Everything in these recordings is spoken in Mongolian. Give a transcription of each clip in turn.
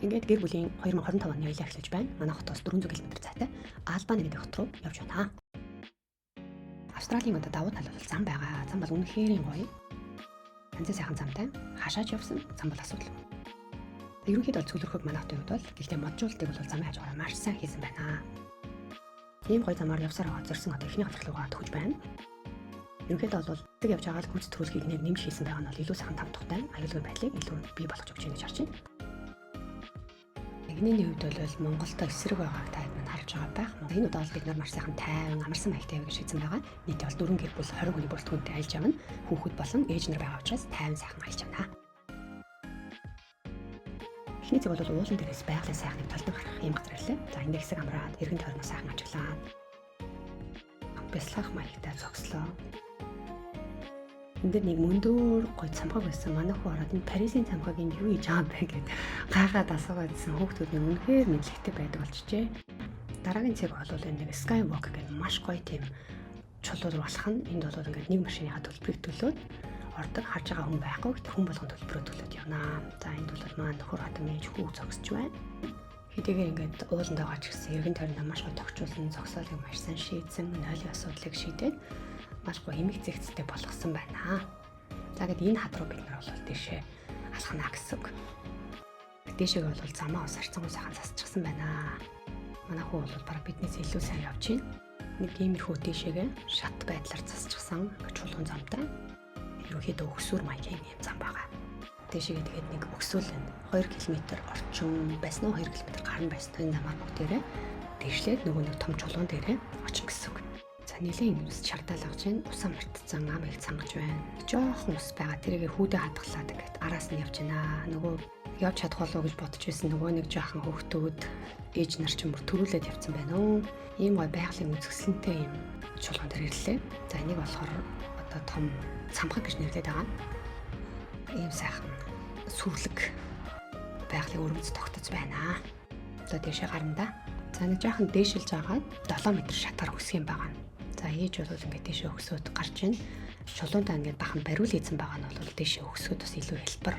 Ингээд гэр бүлийн 2025 оны аялал эхлэж байна. Манай хотоос 400 км зайтай Албани гэдэг хот руу явж байна. Австралийн одоо давуу тал бол зам байгаа. Зам бол үнэхээр гоё. Ганцхан сайхан замтай. Хашааж явсан зам бол асуудал. Ерөнхийдөө цөлөрхөг манай хотын хувьд бол гэхдээ моджуултыг бол замын хажуугаар маш сайн хийсэн байна. Ийм гоё замаар явсаар байгаа зорьсон одоо эхний хавцлуугаа төгж байна. Ерөнхийдөө бол тэг явж байгаа л гүйц төрөлхийг нэмж хийсэн байгаа нь бол илүү сайхан тавтахтай, аюулгүй байдлыг илүү бий болгож өгч байна гэж харж байна. Нэгний хувьд бол Монголтой эсрэг байгааг та хэд минь харж байгаа байх. Энэ удаа бол бид нар маш сайхан тайван, амарсан маягтай явж шийдсэн байгаа. Нийт бол 4 гэр бүл 20 хүний бүрэлдэхүүнтэй аялж явна. Хүүхэд болон ээж нар байгаа учраас тайван сайхан аялж явна. Эхний цэг бол уулан дээрээс байгалийн сайхныг талдан гарах юм газар ирлээ. За энэ хэсэг амраад эргэн тойрноо сайхан ажиглаа. Бяцлах маягтай зогслоо. Энд нэг мөндөр гоё цамхаг байсан. Манай хүү ороод энэ Парисын цамхаг энэ юу хийж байгаа юм бэ гэд гайхаад асуугаадсэн. Хүүхдүүд нь үнэхээр мэдлэгтэй байдаг болчихжээ. Дараагийн цэг бол энэ нэг Skywalk гэдэг маш гоё тийм чулуу болох нь энд бол ингээд нэг машиныхаа төлбөрийг төлөөд ордог харж байгаа хүн байхгүй. Хүн болгон төлбөрөө төлөөд явнаа. За энд бол маань нөхөр хатан ээж хүү зогсож байна. Хэдийгээр ингээд ууланд байгаа ч гэсэн эргэн тойронд маш гоё тогтчулсан зогсоолыг маш сайн шийдсэн. Нойлын асуудлыг шийдээд маш гоё эмэг зэгцтэй болгосон байна. За гэд энэ хад руу бид нар бол дэшээ алхана гэсэн үг. Дэшег бол замаа ус харцангуй сайхан засчихсан байна. Манай хүү бол бараг биднээс илүү сайн явж байна. Нэг иймэрхүү дэшегээ шат байдлаар засчихсан чулуун замтай. Ерөнхийдөө өксүр маягийн юм зам байгаа. Дэшегээ тэгээд нэг өксүүлэн 2 км орчим байсан уу 2 км гарна байсан энэ замаар бүгдээрээ дэвшлээд нөгөө нэг том чулуун дээрээ очих гэсэн үг. Нилийн ус чардаалгаж байна. Усаа мартцсан ам их цангаж байна. Жохон ус байгаа. Тэрийг хүүдээ хадгалаад ингээд араас нь явж байна. Нөгөө явж чадах болов уу гэж бодож байсан. Нөгөө нэг жоохон хөвгтүүд ээж нар ч юм уу төрүүлээд явцсан байна уу. Ийм гой байгалийн үзэсгэлэнтэй юм чулуун дээр ирлээ. За энийг болохоор одоо том цамхаг гэж нэрлэдэг байгаа. Ийм сайхан сүрлэг байгалийн өргөц тогтож байна. Одоо дэшээ гарна да. За нэг жоохон дээшилж агаад 7 м шатаар өсөх юм байгаа. За ээж бол ингээд дэшээ өгсөд гарч ийн. Чулуунтаа ингээд бахан бариул хийсэн байгаа нь бол дэшээ өгсөд бас илүү хэлбэр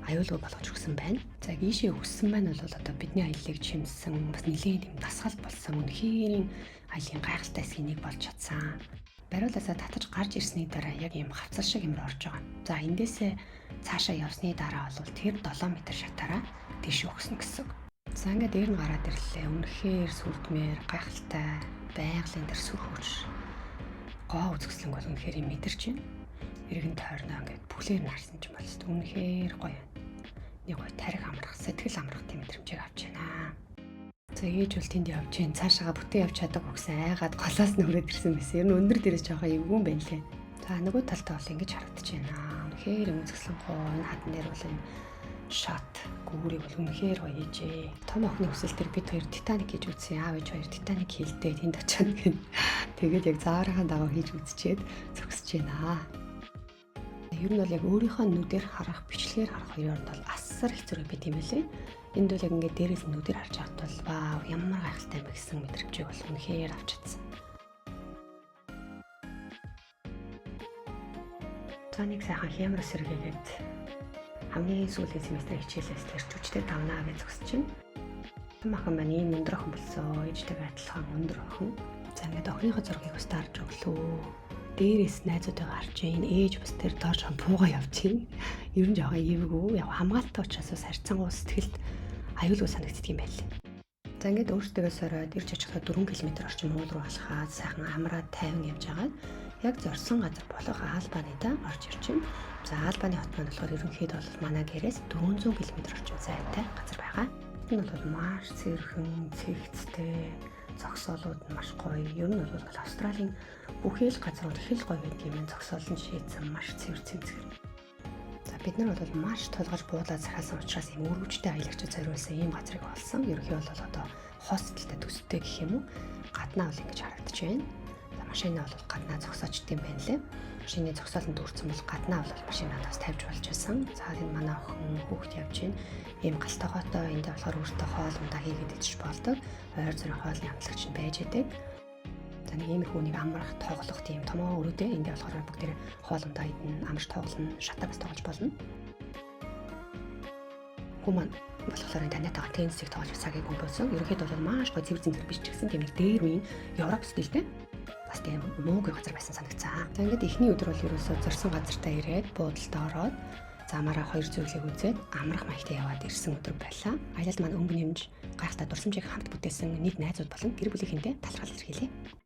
аюулгүй болгож өгсөн байна. За ийшээ өгсөн маань бол одоо бидний аяллыг чимсэн бас нэлийн юм дасгал болсон үнэхээр аялын гайхалтай хэсгийг болж чадсан. Бариулаасаа татаж гарч ирсний дараа яг юм хавцал шиг юм орж байгаа. За эндээсээ цаашаа явсны дараа бол тэр 7 м шатаараа дэшээ өгсөн гэсэн. За ингээд дээр нь гараад ирлээ. Үнэхээр сүрдмээр гайхалтай байгалийн дээр сүр хурш гоо үзэсгэлэн бол үнэхээр юм мэдэрч байна. Эргэн тойрноо ингээд бүлээр нарсан ч юм бол үнэхээр гоё. Нэг гоё тарих амрах, сэтгэл амрах тийм мэдрэмжийг авч байна. За ээж бол тэнд явж байна. Цаашаага бүтэн явж чадаагүй гэсэн айгаад голоос нүрээд ирсэн байсан. Ер нь өндөр дээрээс жоохон эвгүй юм байна лээ. За нөгөө талдаа бол ингэж харагдаж байна. Үнэхээр үзэсгэлэн гоо энэ хатан дээр бол энэ шат гүүрийг бол үнэхээр гоё ээжээ. Том охины хүсэл дээр бид хоёр Титаник хийж үзсэн. Аав ээж хоёр Титаник хийлдээ тэнд очиод гэн. Тэгээд яг заарынхаа дагуу хийж үзчихэд зогсож байна. Ер нь бол яг өөрийнхөө нүдээр харах, бичлэгээр харах хоёроор бол асар хэцүү байт юм лээ. Энд бол яг ингээд дээрээс нүдээр харж байхад бол вау ямар гайхалтай юм бэ гэсэн мэдрэмжийг бол үнэхээр авч чадсан. За нэг сайхан хямрал сэргээгээд хамгийн сүүлийн семестрийн хичээлээс тэр хүчтэй давнаа гэж зогсож байна. Том охин маань ийм өндөр охин болсон. Ээжтэйгээ адилхан өндөр охин. За ингээд охиныхоо зургийг бас дарж өглөө. Дээрээс найзуудтайгаа харж ийн. Ээж бас тэр доош хампуугаа явж ийн. Ер нь жоохон эвгүй. Яг хамгаалалттай учраас бас харьцангуй сэтгэлд аюулгүй санагддаг юм байл. За ингээд өөртөө сороод ирж очихдаа 4 км орчим уул руу алхаад сайхан амраад тайван явж байгаа. Яг зорсон газар болох Албанида орж ирж байна. За Албаны хот маань болохоор ерөнхийдөө бол манай гэрээс 400 км орчим зайтай газар байгаа. Энэ бол маш цэвэрхэн, цэгцтэй, зогсоолууд нь маш гоё. Ер нь бол Австралийн бүхий л газрууд их л гоё гэдэг юм зогсоолн шийдсэн маш цэвэр цэвэр. За бид нар бол маш тулгарч буулаад сахиасан учраас юм өргөжтэй аялагчид зориулсан ийм газрыг олсон. Ерөнхийдөө бол одоо хостелтэй төстэй гэх юм уу? Гаднаа бол ингэж харагдаж байна. Машинаа бол гаднаа зогсоочд юм байна лээ. Машины зогсоолонд дүүрсэн бол гаднаа бол машинаа бас тавьж болж байсан. За энэ манай охин хүүхд явж байна. Ийм галтайгоотой энд болохоор өөртөө хоол ундаа хийгээд идэж болдог. Ойр зүрийн хоолны хамтлагч нь байж идэг. За нэг иймэрхүү нэг амрах тоглох тийм томоо өрөөдөө энд болохоор бүгдээ хоол ундаа идэн амарч тоглоно, шатаа бас тоглож болно. Хүмүүс болохоор танайтайгаа теннисийг тоглож цагийг өнгөрөөсөн. Ерөнхийдөө бол маш гоё цэвэр зэмлэг биш ч гэсэн тийм нэг дээр үеийн Европ стилтэй бас тийм муугүй газар байсан санагцаа. За ингээд эхний өдөр бол ерөөсөө зорсон газартаа ирээд буудалд ороод замаараа 2 зүйлийг үзээд амрах маягтай яваад ирсэн өдөр байлаа. Аялалд маань өнгө нэмж гайхалтай дурсамжийг хамт бүтээсэн нэг найзууд болон гэр бүлийнхэнтэй талархал илэрхийлье.